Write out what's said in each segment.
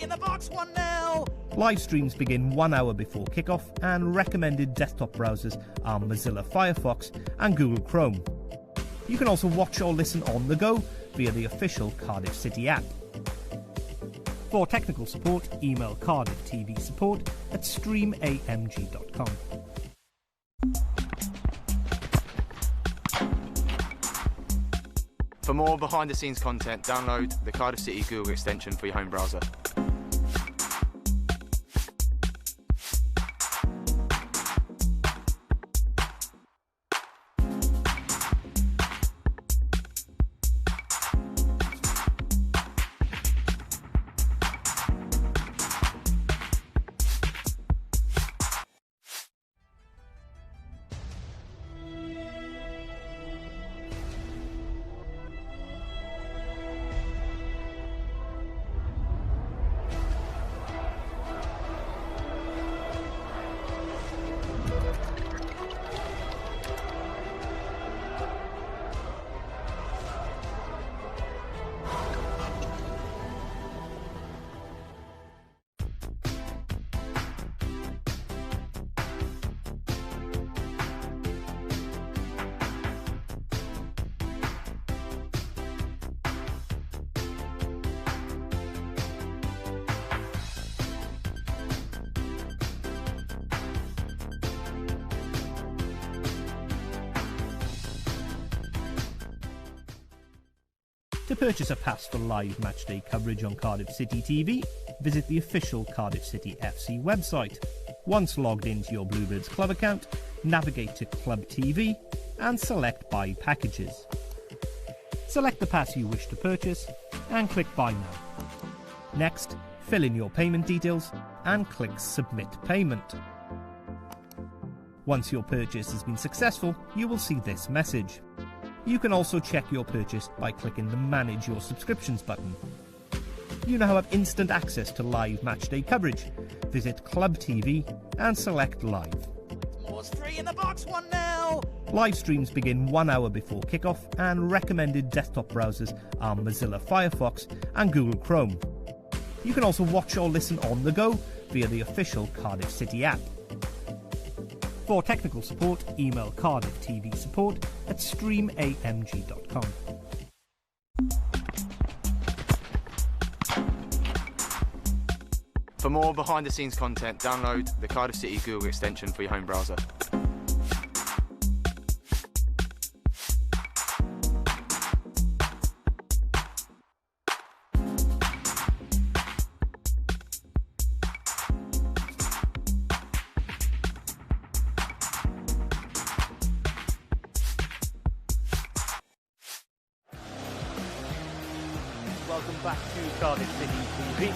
In the box 1-0. Live streams begin 1 hour before kickoff, and recommended desktop browsers are Mozilla Firefox and Google Chrome. You can also watch or listen on the go via the official Cardiff City app. For technical support, email Cardiff TV support at streamamg.com. For more behind-the-scenes content, download the Cardiff City Google extension for your home browser. To purchase a pass for live matchday coverage on Cardiff City TV, visit the official Cardiff City FC website. Once logged into your Bluebirds Club account, navigate to Club TV and select Buy Packages. Select the pass you wish to purchase and click Buy Now. Next, fill in your payment details and click Submit Payment. Once your purchase has been successful, you will see this message. You can also check your purchase by clicking the Manage Your Subscriptions button. You now have instant access to live matchday coverage. Visit Club TV and select Live. Was 3 in the box 1-0. Live streams begin 1 hour before kickoff, and recommended desktop browsers are Mozilla Firefox and Google Chrome. You can also watch or listen on the go via the official Cardiff City app. For technical support, email Cardiff TV support at streamamg.com. For more behind-the-scenes content, download the Cardiff City Google extension for your home browser. Welcome back to Cardiff City TV.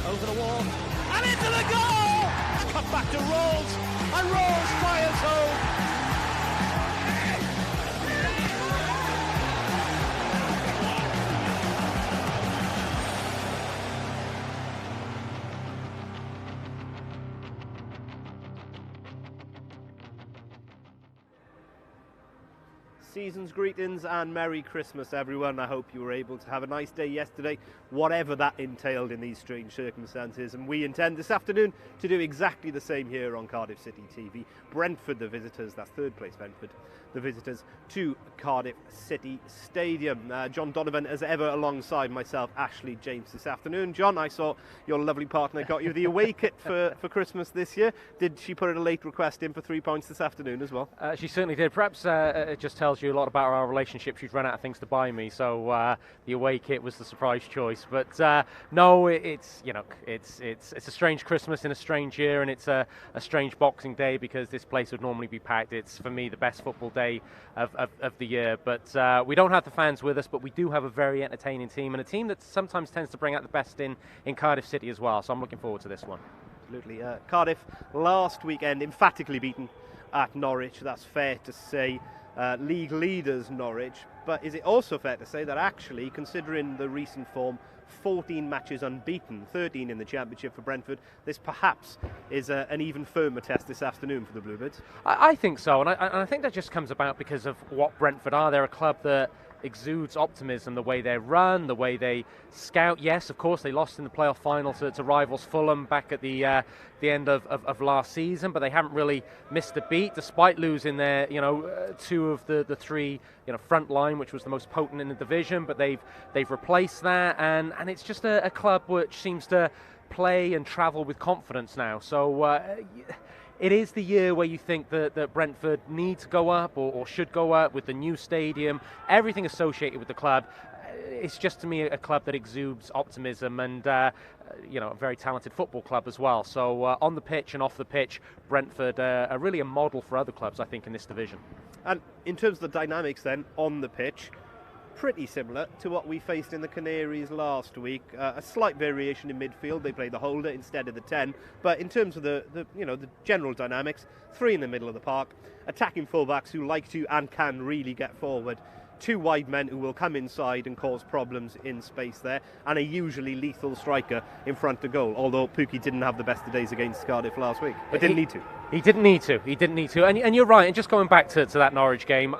Over the wall and into the goal! Cut back to Rolls, and Rolls fires home. Season's greetings and Merry Christmas, everyone. I hope you were able to have a nice day yesterday, whatever that entailed in these strange circumstances. And we intend this afternoon to do exactly the same here on Cardiff City TV. Brentford, the visitors, that's third place Brentford, the visitors to Cardiff City Stadium. John Donovan, as ever, alongside myself, Ashley James, this afternoon. John, I saw your lovely partner got you the away kit for Christmas this year. Did she put in a late request in for 3 points this afternoon as well? She certainly did. Perhaps it just tells you a lot about our relationship. She's run out of things to buy me, so the away kit was the surprise choice. But no, it's a strange Christmas in a strange year, and it's a strange Boxing Day because this place would normally be packed. It's, for me, the best football day of the year. But we don't have the fans with us, but we do have a very entertaining team, and a team that sometimes tends to bring out the best in Cardiff City as well. So I'm looking forward to this one. Absolutely. Cardiff last weekend emphatically beaten at Norwich. That's fair to say. League leaders Norwich, but is it also fair to say that actually, considering the recent form, 14 matches unbeaten, 13 in the Championship for Brentford, this perhaps is an even firmer test this afternoon for the Bluebirds? I think so, and I think that just comes about because of what Brentford are. They're a club that exudes optimism, the way they run, the way they scout. Yes, of course, they lost in the playoff final to rivals Fulham back at the end of last season, but they haven't really missed a beat, despite losing their, two of the three, front line, which was the most potent in the division, but they've replaced that, and it's just a club which seems to play and travel with confidence now. So it is the year where you think that Brentford need to go up or should go up with the new stadium, everything associated with the club. It's just, to me, a club that exudes optimism and, a very talented football club as well. So on the pitch and off the pitch, Brentford are really a model for other clubs, I think, in this division. And in terms of the dynamics then on the pitch, pretty similar to what we faced in the Canaries last week. A slight variation in midfield. They play the holder instead of the 10. But in terms of the general dynamics, 3 in the middle of the park, attacking fullbacks who like to and can really get forward, 2 wide men who will come inside and cause problems in space there, and a usually lethal striker in front of goal, although Pukki didn't have the best of days against Cardiff last week, but didn't need to. He didn't need to. And you're right, and just going back to that Norwich game,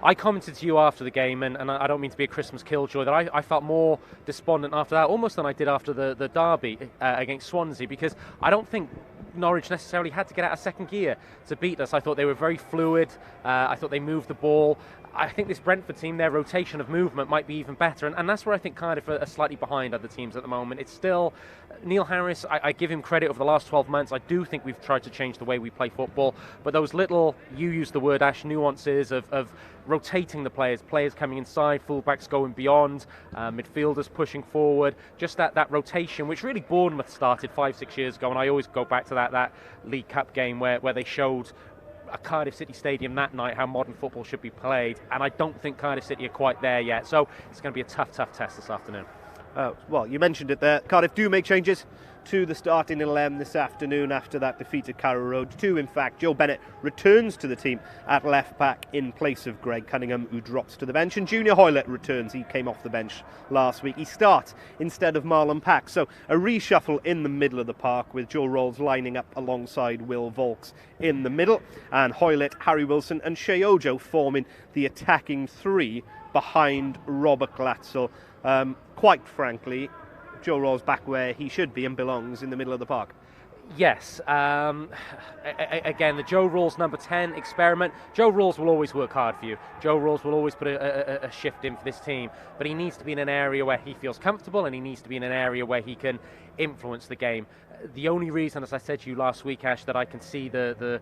I commented to you after the game, and I don't mean to be a Christmas killjoy, that I felt more despondent after that, almost than I did after the derby against Swansea, because I don't think Norwich necessarily had to get out of second gear to beat us. I thought they were very fluid. I thought they moved the ball. I think this Brentford team, their rotation of movement might be even better, and that's where I think Cardiff are slightly behind other teams at the moment. It's still Neil Harris. I give him credit over the last 12 months. I do think we've tried to change the way we play football, but those little, you use the word, Ash, nuances of rotating the players coming inside, fullbacks going beyond, midfielders pushing forward, just that rotation, which really Bournemouth started 5-6 years ago, and I always go back to that League Cup game where they showed a Cardiff City stadium that night how modern football should be played, and I don't think Cardiff City are quite there yet, so it's going to be a tough test this afternoon. Well, you mentioned it there. Cardiff do make changes to the starting 11 this afternoon after that defeat at Carrow Road. 2, in fact. Joe Bennett returns to the team at left back in place of Greg Cunningham, who drops to the bench, and Junior Hoylett returns. He came off the bench last week. He starts instead of Marlon Pack. So a reshuffle in the middle of the park, with Joe Rolls lining up alongside Will Vaulks in the middle, and Hoylett, Harry Wilson and Shea Ojo forming the attacking 3 behind Robert Glatzel. Quite frankly, Joe Rolls back where he should be and belongs, in the middle of the park. Yes. Again, the Joe Rolls number 10 experiment. Joe Rolls will always work hard for you. Joe Rolls will always put a shift in for this team, but he needs to be in an area where he feels comfortable, and he needs to be in an area where he can influence the game. The only reason, as I said to you last week, Ash, that I can see the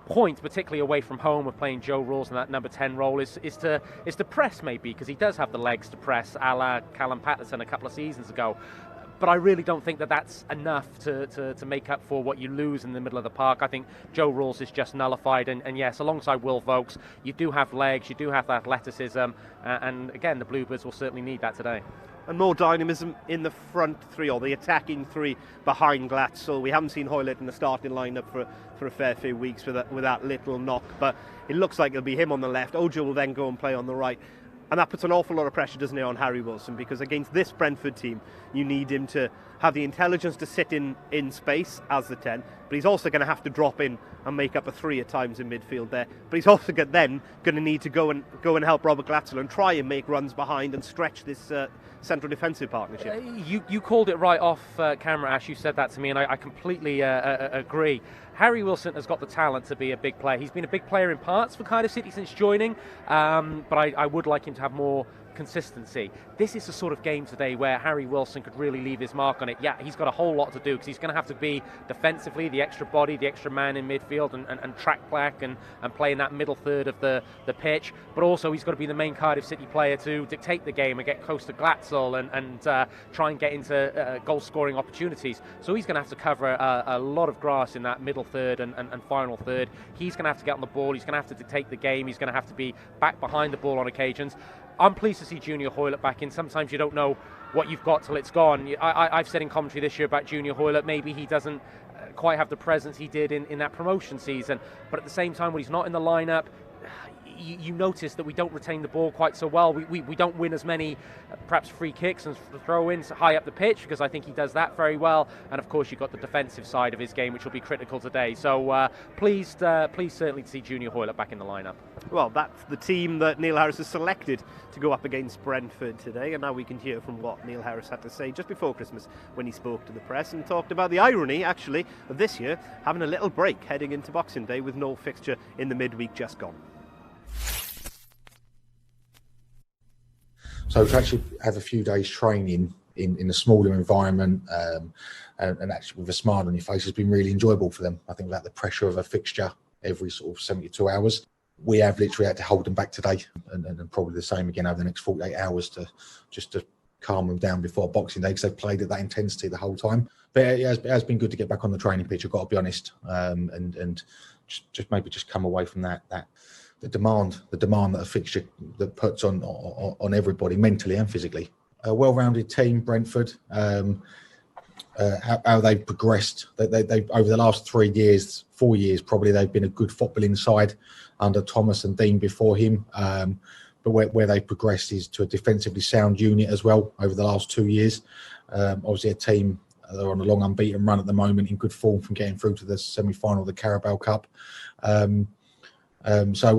point, particularly away from home, of playing Joe Rolls in that number 10 role is to press, maybe, because he does have the legs to press, a la Callum Patterson a couple of seasons ago. But I really don't think that's enough to make up for what you lose in the middle of the park. I think Joe Rolls is just nullified, and yes, alongside Will Vaulks, you do have legs, you do have athleticism, and again, the Bluebirds will certainly need that today. And more dynamism in the front 3, or the attacking 3 behind Glatzel. We haven't seen Hoylett in the starting lineup for a fair few weeks with that little knock, but it looks like it'll be him on the left. Ojo will then go and play on the right. And that puts an awful lot of pressure, doesn't it, on Harry Wilson, because against this Brentford team, you need him to have the intelligence to sit in space as the 10, but he's also going to have to drop in and make up a 3 at times in midfield there. But he's also then going to need to go and help Robert Glatzel and try and make runs behind and stretch this central defensive partnership. You called it right off camera, Ash. You said that to me, and I completely agree. Harry Wilson has got the talent to be a big player. He's been a big player in parts for Cardiff City since joining, but I would like him to have more consistency. This is the sort of game today where Harry Wilson could really leave his mark on it. Yeah, he's got a whole lot to do, because he's going to have to be defensively the extra body, the extra man in midfield, and track back and play in that middle third of the pitch. But also he's got to be the main Cardiff City player to dictate the game and get close to Glatzel and try and get into goal-scoring opportunities. So he's going to have to cover a lot of grass in that middle third and final third. He's going to have to get on the ball. He's going to have to dictate the game. He's going to have to be back behind the ball on occasions. I'm pleased to see Junior Hoylett back in. Sometimes you don't know what you've got till it's gone. I've said in commentary this year about Junior Hoylett, maybe he doesn't quite have the presence he did in that promotion season. But at the same time, when he's not in the lineup, you notice that we don't retain the ball quite so well. We don't win as many perhaps free kicks and throw-ins high up the pitch, because I think he does that very well. And of course, you've got the defensive side of his game, which will be critical today. So pleased certainly to see Junior Hoylett back in the lineup. Well, that's the team that Neil Harris has selected to go up against Brentford today, and now we can hear from what Neil Harris had to say just before Christmas when he spoke to the press and talked about the irony, actually, of this year having a little break heading into Boxing Day with no fixture in the midweek just gone. So to actually have a few days training in a smaller environment and actually with a smile on your face has been really enjoyable for them. I think without the pressure of a fixture every sort of 72 hours, we have literally had to hold them back today and probably the same again over the next 48 hours to calm them down before Boxing Day because they've played at that intensity the whole time. But it has been good to get back on the training pitch, I've got to be honest, and just maybe just come away from that the demand that a fixture that puts on everybody mentally and physically. A well-rounded team, Brentford. How they've progressed. They over the last 4 years probably, they've been a good footballing side under Thomas and Dean before him. But where they've progressed is to a defensively sound unit as well over the last 2 years. Obviously a team, they're on a long unbeaten run at the moment in good form from getting through to the semi-final of the Carabao Cup. So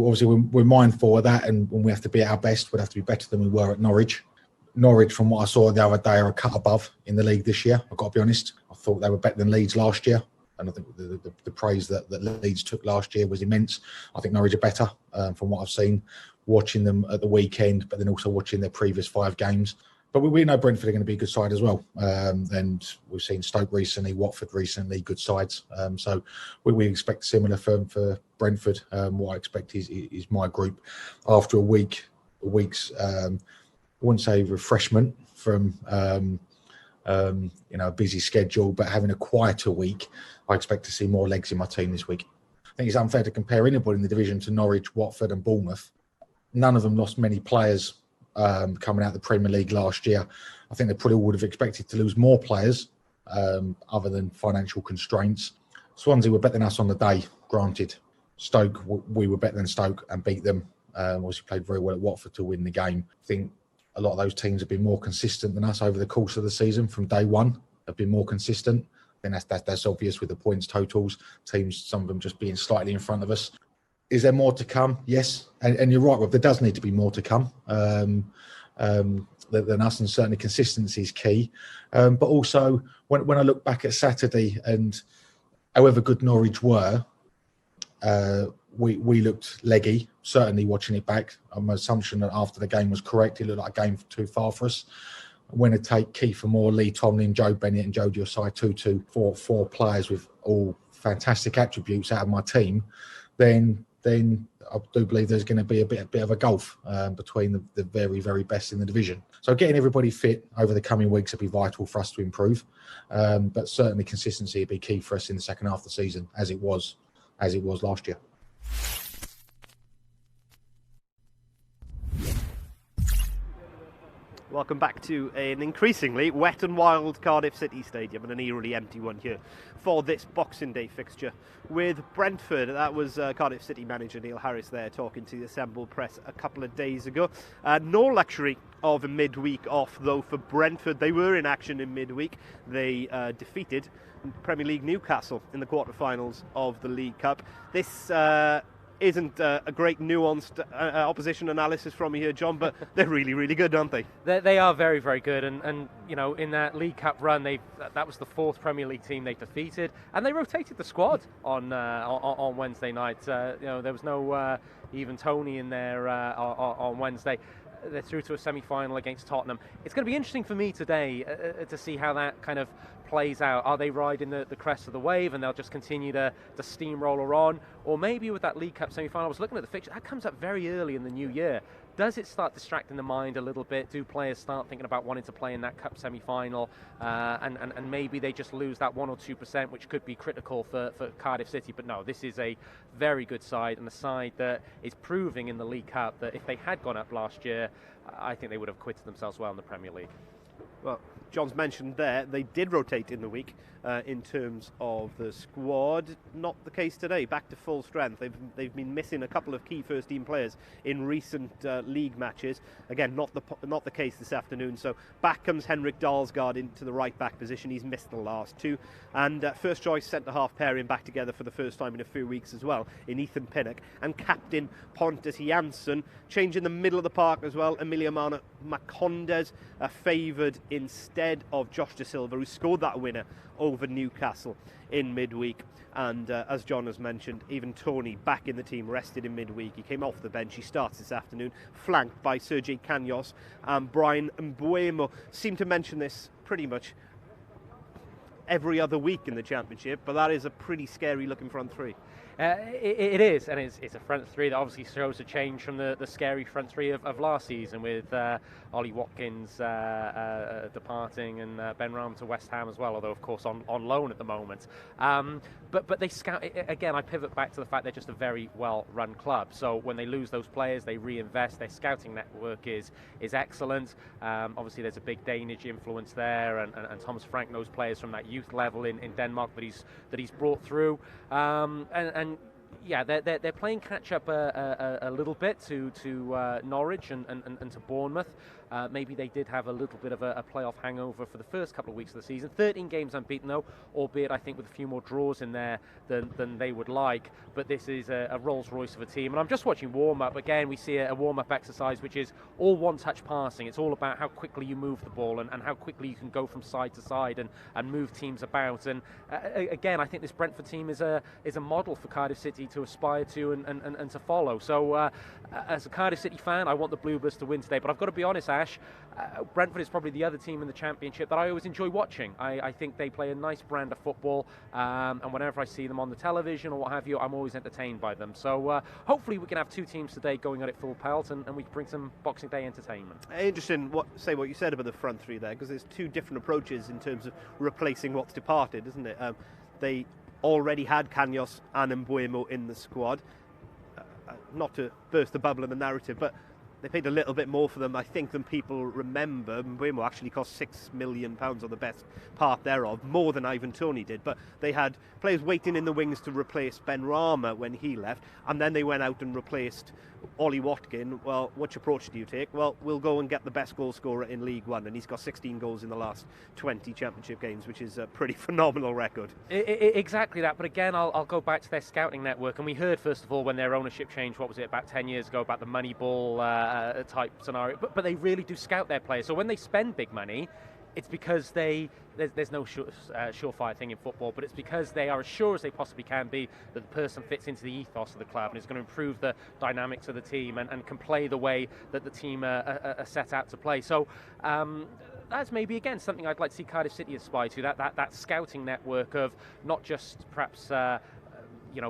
obviously we're mindful of that, and when we have to be at our best, we'd have to be better than we were at Norwich. Norwich, from what I saw the other day, are a cut above in the league this year. I've got to be honest. I thought they were better than Leeds last year, and I think the praise that Leeds took last year was immense. I think Norwich are better from what I've seen, watching them at the weekend, but then also watching their previous 5 games. But we know Brentford are going to be a good side as well. And we've seen Stoke recently, Watford recently, good sides. So we expect similar for Brentford. What I expect is my group after a week's I wouldn't say refreshment from a busy schedule, but having a quieter week, I expect to see more legs in my team this week. I think it's unfair to compare anybody in the division to Norwich, Watford and Bournemouth. None of them lost many players coming out of the Premier League last year. I think they probably would have expected to lose more players other than financial constraints. Swansea were better than us on the day, granted. Stoke, we were better than Stoke and beat them. Obviously played very well at Watford to win the game. I think a lot of those teams have been more consistent than us over the course of the season. From day one, have been more consistent. And that's obvious with the points totals. Teams, some of them just being slightly in front of us. Is there more to come? Yes. And you're right, Rob, there does need to be more to come than us, and certainly consistency is key. But also, when I look back at Saturday and however good Norwich were, we looked leggy, certainly watching it back. My assumption that after the game was correct, it looked like a game too far for us. When I take Kiefer Moore, Lee Tomlin, Joe Bennett and Joe Diosai Tutu, four players with all fantastic attributes out of my team, then I do believe there's going to be a bit of a gulf between the very, very best in the division. So getting everybody fit over the coming weeks will be vital for us to improve. But certainly consistency will be key for us in the second half of the season, as it was last year. Welcome back to an increasingly wet and wild Cardiff City Stadium, and an eerily empty one here for this Boxing Day fixture with Brentford. That was Cardiff City manager Neil Harris there talking to the assembled press a couple of days ago. No luxury of a midweek off though for Brentford. They were in action in midweek. They defeated Premier League Newcastle in the quarterfinals of the League Cup. This isn't a great nuanced opposition analysis from you here, John, but they're really, really good, aren't they? They are very, very good, and you know, in that League Cup run, that was the 4th Premier League team they defeated, and they rotated the squad on Wednesday night. There was no even Tony in there on Wednesday. They're through to a semi-final against Tottenham. It's going to be interesting for me today to see how that kind of plays out. Are they riding the crest of the wave and they'll just continue to steamroller on? Or maybe with that League Cup semi-final, I was looking at the fixture, that comes up very early in the new year. Does it start distracting the mind a little bit? Do players start thinking about wanting to play in that cup semi-final? And maybe they just lose that 1 or 2%, which could be critical for Cardiff City. But no, this is a very good side, and a side that is proving in the League Cup that if they had gone up last year, I think they would have acquitted themselves well in the Premier League. Well, John's mentioned there, they did rotate in the week in terms of the squad. Not the case today, back to full strength. They've been missing a couple of key first-team players in recent league matches. Again, not the case this afternoon. So back comes Henrik Dalsgaard into the right-back position. He's missed the last two. And first-choice centre-half pairing back together for the first time in a few weeks as well, in Ethan Pinnock. And captain Pontus Jansson, change in the middle of the park as well. Emiliano Macondes favoured instead of Josh Da Silva, who scored that winner over Newcastle in midweek. And as John has mentioned, even Tony back in the team, rested in midweek. He came off the bench. He starts this afternoon, flanked by Sergei Kanyos and Brian Mbuemo. Seem to mention this pretty much every other week in the Championship, but that is a pretty scary looking front three. It is, and it's a front three that obviously shows a change from the scary front three of last season, with Ollie Watkins departing and Ben Rahm to West Ham as well, although of course on loan at the moment. But they scout, again, I pivot back to the fact they're just a very well-run club. So when they lose those players, they reinvest. Their scouting network is excellent. Obviously there's a big Danish influence there, and Thomas Frank knows players from that youth level in Denmark that he's brought through. And yeah, they're playing catch up a little bit to Norwich and to Bournemouth. Maybe they did have a little bit of a playoff hangover for the first couple of weeks of the season. 13 games unbeaten though, albeit I think with a few more draws in there than they would like. But this is a Rolls Royce of a team. And I'm just watching warm up. Again, we see a warm up exercise which is all one touch passing. It's all about how quickly you move the ball and how quickly you can go from side to side and move teams about. And again, I think this Brentford team is a model for Cardiff City to aspire to and to follow. So as a Cardiff City fan, I want the Bluebirds to win today. But I've got to be honest, Ash, Brentford is probably the other team in the Championship that I always enjoy watching. I think they play a nice brand of football, and whenever I see them on the television or what have you, I'm always entertained by them. So hopefully we can have two teams today going at it full pelt, and we can bring some Boxing Day entertainment. Interesting what you said about the front three there, because there's two different approaches in terms of replacing what's departed, isn't it? They already had Kanyos and Mbuemo in the squad. Not to burst the bubble of the narrative, but they paid a little bit more for them, I think, than people remember. Mbuemo actually cost £6 million on the best part thereof, more than Ivan Toney did. But they had players waiting in the wings to replace Ben Rama when he left, and then they went out and replaced Ollie Watkins. Well, which approach do you take? Well, we'll go and get the best goal scorer in League One, and he's got 16 goals in the last 20 Championship games, which is a pretty phenomenal record. Exactly that, but again, I'll go back to their scouting network, and we heard, first of all, when their ownership changed, what was it, about 10 years ago, about the Moneyball type scenario, but they really do scout their players. So when they spend big money, it's because there's no surefire thing in football, but it's because they are as sure as they possibly can be that the person fits into the ethos of the club and is going to improve the dynamics of the team and can play the way that the team are set out to play. So that's maybe, again, something I'd like to see Cardiff City aspire to, that scouting network of not just perhaps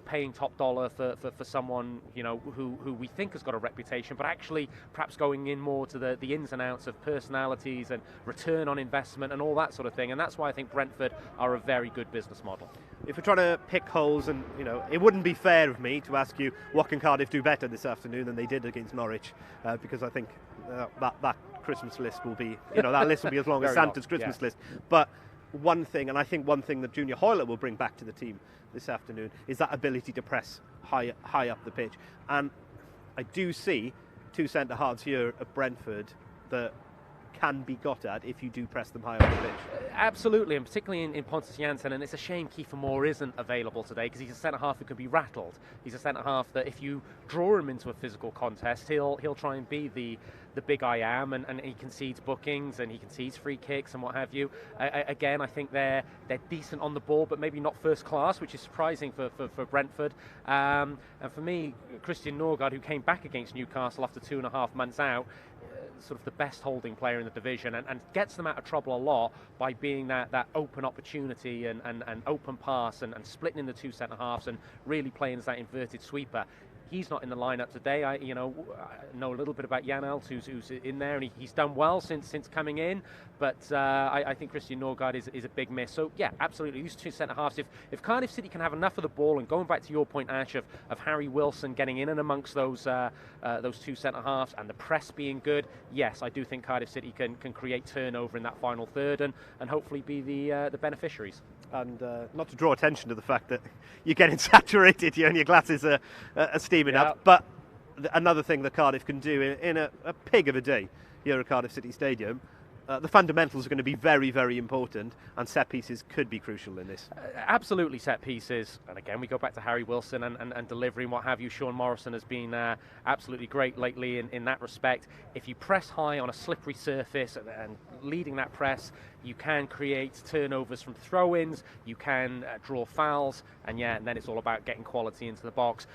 paying top dollar for someone, who we think has got a reputation, but actually perhaps going in more to the ins and outs of personalities and return on investment and all that sort of thing. And that's why I think Brentford are a very good business model. If we're trying to pick holes, and it wouldn't be fair of me to ask you what can Cardiff do better this afternoon than they did against Norwich, because I think that Christmas list will be, that list will be as long as Santa's Christmas list. But one thing that Junior Hoylett will bring back to the team this afternoon is that ability to press high up the pitch. And I do see two centre-halves here at Brentford that can be got at if you do press them high up the pitch. Absolutely, and particularly in Pontus Jansson, and it's a shame Kiefer Moore isn't available today, because he's a centre-half who can be rattled. He's a centre-half that if you draw him into a physical contest, he'll try and be the big I am, and he concedes bookings and he concedes free kicks and what have you. Again, I think they're decent on the ball, but maybe not first class, which is surprising for Brentford. And for me, Christian Norgard, who came back against Newcastle after 2.5 months out, sort of the best holding player in the division, and gets them out of trouble a lot by being that open opportunity and open pass and splitting in the two centre halves and really playing as that inverted sweeper. He's not in the lineup today. I know a little bit about Jan Els, who's in there, and he's done well since coming in. But I think Christian Norgard is a big miss. So yeah, absolutely, these two centre halves. If Cardiff City can have enough of the ball, and going back to your point, Ash, of Harry Wilson getting in and amongst those two centre halves, and the press being good, yes, I do think Cardiff City can create turnover in that final third, and hopefully be the beneficiaries. And not to draw attention to the fact that you're getting saturated, and your glasses are steaming up, but another thing that Cardiff can do in a pig of a day here at Cardiff City Stadium, the fundamentals are going to be very, very important, and set pieces could be crucial in this. Absolutely, set pieces. And again, we go back to Harry Wilson and delivery and what have you. Sean Morrison has been absolutely great lately in that respect. If you press high on a slippery surface and leading that press, you can create turnovers from throw-ins, you can draw fouls, and then it's all about getting quality into the box.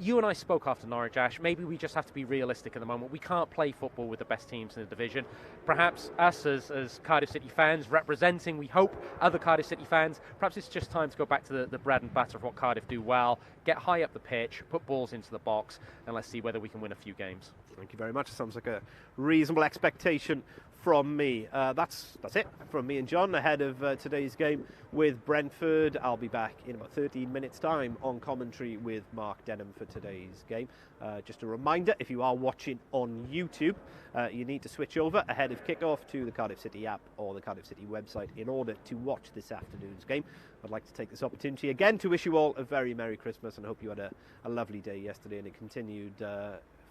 You and I spoke after Norwich, Ash. Maybe we just have to be realistic at the moment. We can't play football with the best teams in the division. Perhaps us as Cardiff City fans, representing, we hope, other Cardiff City fans, perhaps it's just time to go back to the bread and butter of what Cardiff do well, get high up the pitch, put balls into the box, and let's see whether we can win a few games. Thank you very much. Sounds like a reasonable expectation from me. That's it from me and John ahead of today's game with Brentford. I'll be back in about 13 minutes time on commentary with Mark Denham for today's game. Just a reminder, if you are watching on YouTube, you need to switch over ahead of kickoff to the Cardiff City app or the Cardiff City website in order to watch this afternoon's game. I'd like to take this opportunity again to wish you all a very Merry Christmas, and hope you had a lovely day yesterday and a continued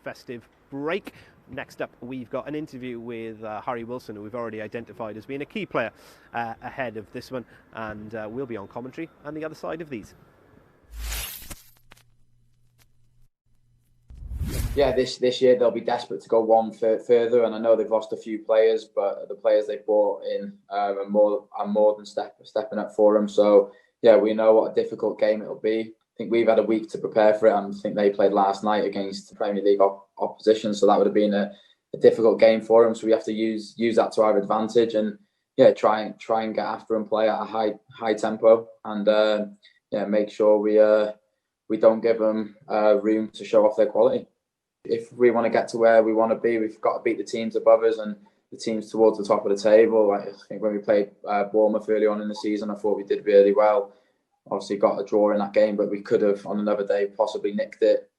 festive break. Next up, we've got an interview with Harry Wilson, who we've already identified as being a key player ahead of this one, and we'll be on commentary on the other side of these. Yeah, this year they'll be desperate to go one further, and I know they've lost a few players, but the players they brought in are more than stepping up for them. So yeah, we know what a difficult game it'll be. I think we've had a week to prepare for it, and I think they played last night against the Premier League opposition, so that would have been a difficult game for them. So we have to use that to our advantage, and try and get after and play at a high tempo, and make sure we don't give them room to show off their quality. If we want to get to where we want to be, we've got to beat the teams above us and the teams towards the top of the table. I think when we played Bournemouth early on in the season, I thought we did really well. Obviously got a draw in that game, but we could have on another day possibly nicked it.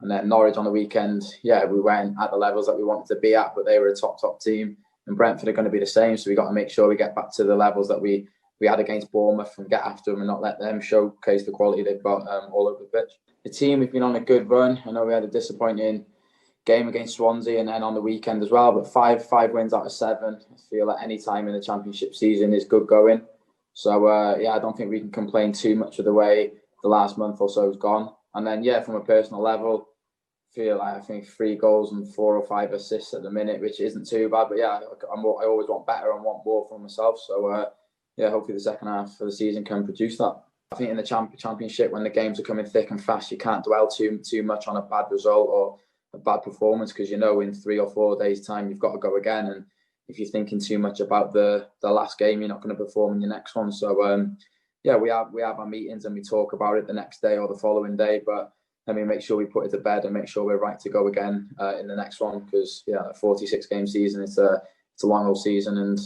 And then Norwich on the weekend, we weren't at the levels that we wanted to be at, but they were a top team. And Brentford are going to be the same, so we got to make sure we get back to the levels that we had against Bournemouth and get after them and not let them showcase the quality they've got all over the pitch. The team, we've been on a good run. I know we had a disappointing game against Swansea and then on the weekend as well, but five wins out of 7. I feel that any time in the Championship season is good going. So, I don't think we can complain too much of the way the last month or so has gone. And then, from a personal level, I think 3 goals and 4 or 5 assists at the minute, which isn't too bad. But I always want better and want more for myself. So, hopefully the second half of the season can produce that. I think in the Championship, when the games are coming thick and fast, you can't dwell too much on a bad result or a bad performance, because in 3 or 4 days' time you've got to go again. And if you're thinking too much about the last game, you're not going to perform in your next one. So we have our meetings and we talk about it the next day or the following day. But let me make sure we put it to bed and make sure we're right to go again in the next one, because a 46 game season, it's a long old season, and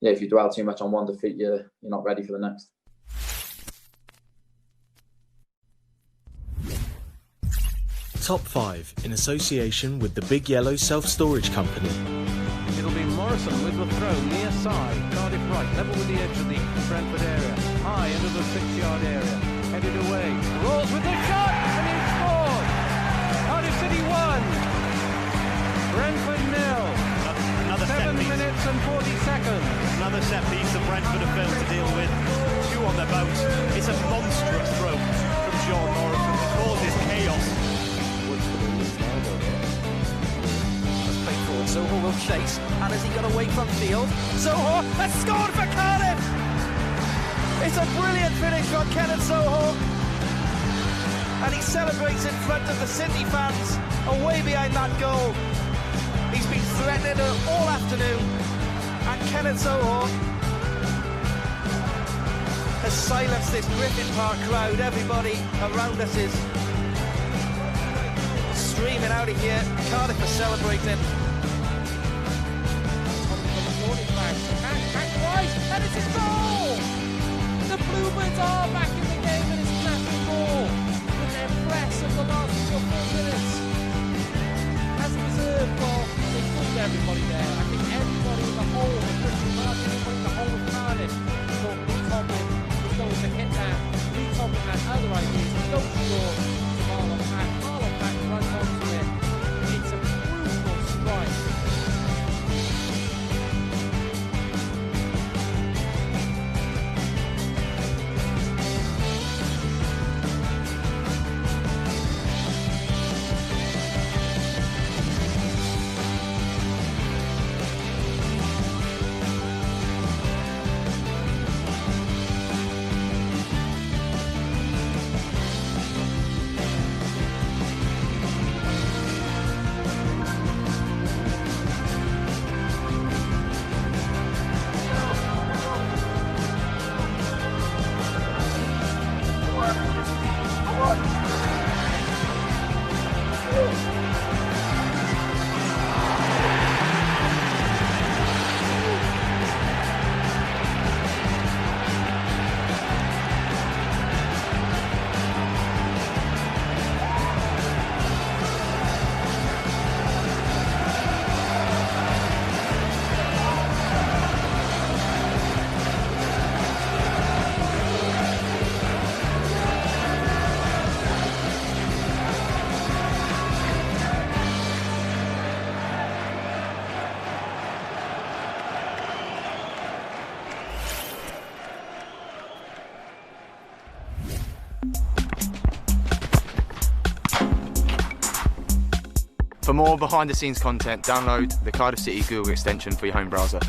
if you dwell too much on one defeat, you're not ready for the next. Top 5 in association with the Big Yellow Self-Storage Company. It'll be Morrison with the throw, near side, Cardiff right, level with the edge of the Brentford area, high into the 6-yard area, headed away, rolls with the shot, and he scored! Cardiff City 1, Brentford 0. Another 7 minutes and 40 seconds. Another set piece that Brentford have failed to deal with. 2 on their boat. It's a monstrous throw from Sean Morrison. It causes chaos. Zoho will chase, and as he got away from field, Zoho has scored for Cardiff! It's a brilliant finish from Kenneth Zoho, and he celebrates in front of the City fans, away behind that goal. He's been threatening it all afternoon, and Kenneth Zoho has silenced this Griffin Park crowd. Everybody around us is streaming out of here. Cardiff are celebrating. And it's his goal! The Bluebirds are back in the game and it's Matthew Moore with their press of the last 4 minutes. As a reserve goal, they fooled everybody there. I think everybody in the whole of Bristol Martin, everybody in the whole of Cardiff thought Lee Tomlin was going to hit that. Lee Tomlin had other ideas. Don't score to Marlon Pack. Marlon Pack runs onto it. It's a brutal strike. For more behind the scenes content, download the Cardiff City Google extension for your home browser.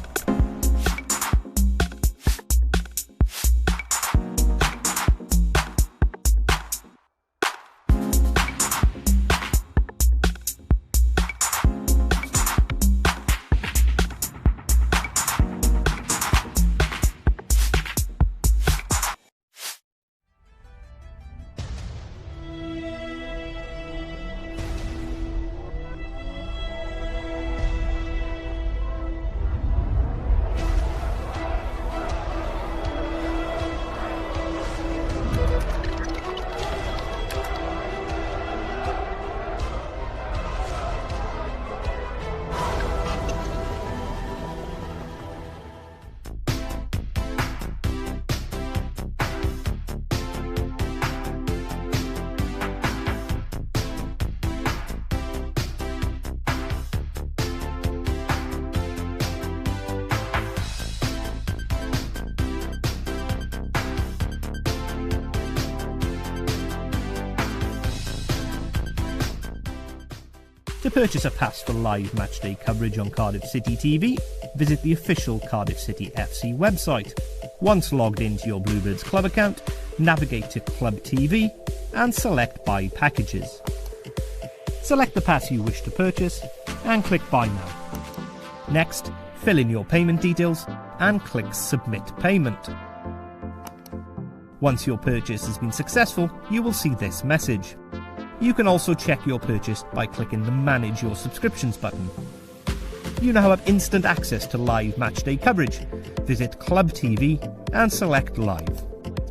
To purchase a pass for live matchday coverage on Cardiff City TV, visit the official Cardiff City FC website. Once logged into your Bluebirds club account, navigate to Club TV and select Buy Packages. Select the pass you wish to purchase and click Buy Now. Next, fill in your payment details and click Submit Payment. Once your purchase has been successful, you will see this message. You can also check your purchase by clicking the Manage Your Subscriptions button. You now have instant access to live matchday coverage. Visit Club TV and select Live.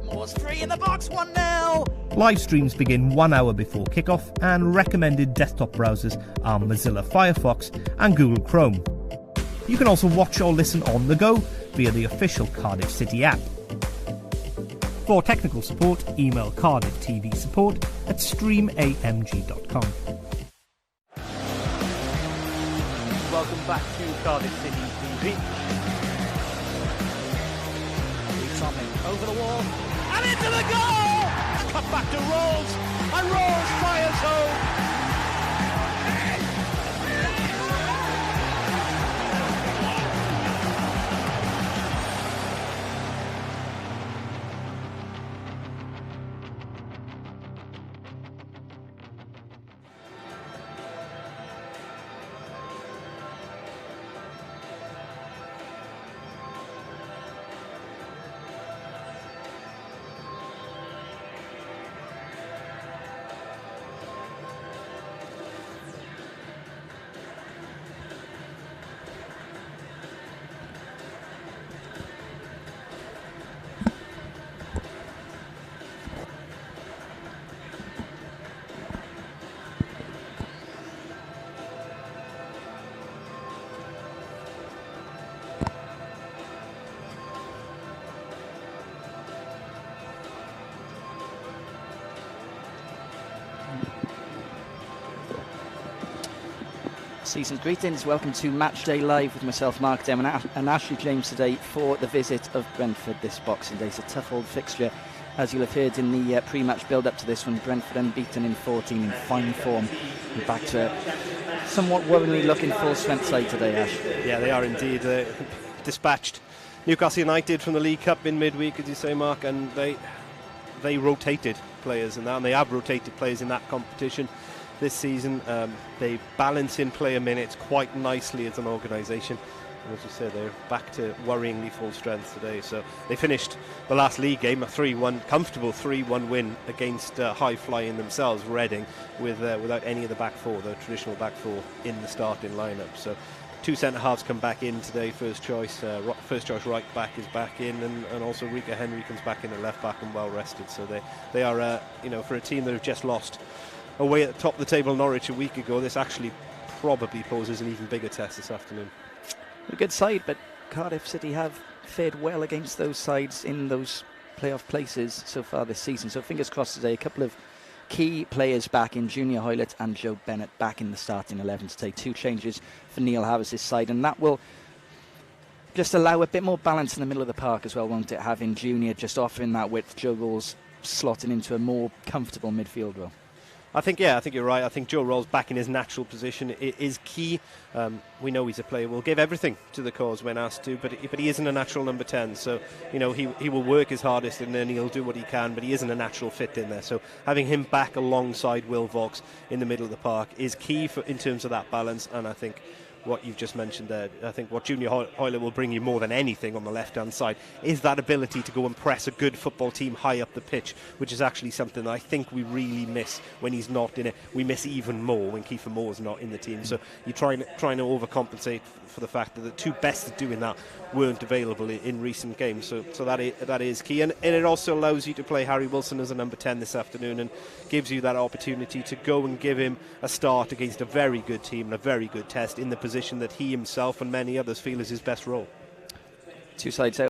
Moore's free in the box, 1-0. Live streams begin 1 hour before kickoff, and recommended desktop browsers are Mozilla Firefox and Google Chrome. You can also watch or listen on the go via the official Cardiff City app. For technical support, email Cardiff TV support at streamamg.com. Welcome back to Cardiff City TV. Tomlin over the wall and into the goal! Cut back to Rolls, and Rolls fires home. Season's greetings. Welcome to Matchday Live with myself, Mark Dem, and Ashley James today for the visit of Brentford this Boxing Day. It's a tough old fixture, as you'll have heard in the pre-match build-up to this one. Brentford unbeaten in 14, in fine form, and back to a somewhat worryingly looking full-strength side today, Ash. Yeah, they are indeed. Dispatched Newcastle United from the League Cup in midweek, as you say, Mark, and they rotated players in that, and they have rotated players in that competition this season. They balance in player minutes quite nicely as an organisation, and as you said, they're back to worryingly full strength today. So they finished the last league game, a 3-1 comfortable 3-1 win against high-flying themselves Reading, without any of the back four, the traditional back four, in the starting lineup. So two centre halves come back in today. First choice right back is back in, and also Rika Henry comes back in at left back and well rested. So they are for a team that have just lost away at the top of the table Norwich a week ago, this actually probably poses an even bigger test this afternoon. A good side, but Cardiff City have fared well against those sides in those playoff places so far this season. So fingers crossed today. A couple of key players back in, Junior Hoylett and Joe Bennett back in the starting 11 today. Two changes for Neil Harris's side, and that will just allow a bit more balance in the middle of the park as well, won't it? Having Junior just offering that width, Joe Rawls slotting into a more comfortable midfield role. I think you're right. I think Joe Rawls back in his natural position is key. We know he's a player who will give everything to the cause when asked to, but he isn't a natural number 10. So he will work his hardest and then he'll do what he can, but he isn't a natural fit in there. So having him back alongside Will Vaux in the middle of the park is key in terms of that balance. And I think what you've just mentioned there, I think what Junior Hoylett will bring you more than anything on the left-hand side is that ability to go and press a good football team high up the pitch, which is actually something that I think we really miss when he's not in it. We miss even more when Kiefer Moore's not in the team. So you're trying to overcompensate for the fact that the two best at doing that weren't available in recent games. So that is key, and it also allows you to play Harry Wilson as a number 10 this afternoon, and gives you that opportunity to go and give him a start against a very good team and a very good test in the position that he himself and many others feel is his best role. Two sides out.